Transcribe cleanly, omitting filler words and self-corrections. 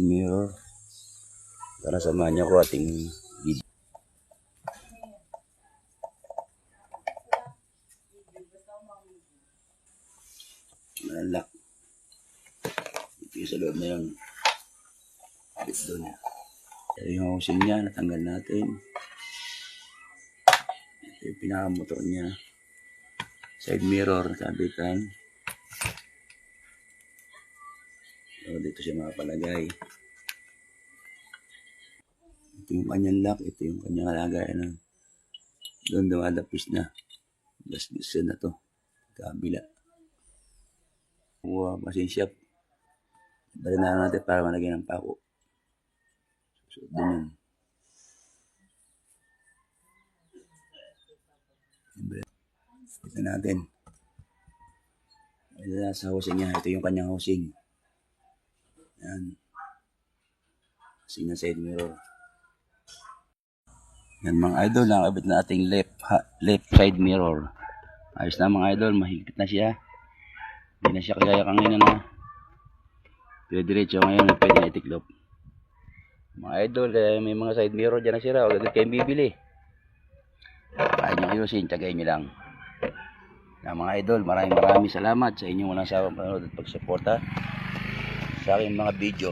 side mirror para samahan niyo ko ating video. Malak. Ito yung sa loob na yung bit doon. Ito yung housing niya, natanggal natin. Ito yung pinakamotor niya. Side mirror, nakabitan. So, dito siya makapalagay. Ito yung kanyang lock, ito yung kanyang kalagayan. Doon dumadapis na. Gas-gas na to. Kabila. Pasensya. Bali na natin para malagyan ng pako. So, doon yun. Ito natin. Ito na sa housing niya. Ito yung kanyang housing. Yan. Housing na side mirror. Yan mga idol. Nakabit na ating left side mirror. Ayos na mga idol. Mahigpit na siya. Hindi na siya kagaya kanina na pwede diretso, ngayon pwede na itiklop. Mga idol, may mga side mirror dyan na sira, huwag agad kayong bibili. Kaya nyo ayusin, tagayin nyo lang. Na mga idol, maraming salamat sa inyong walang sawang panonood at pagsuporta sa aking mga video.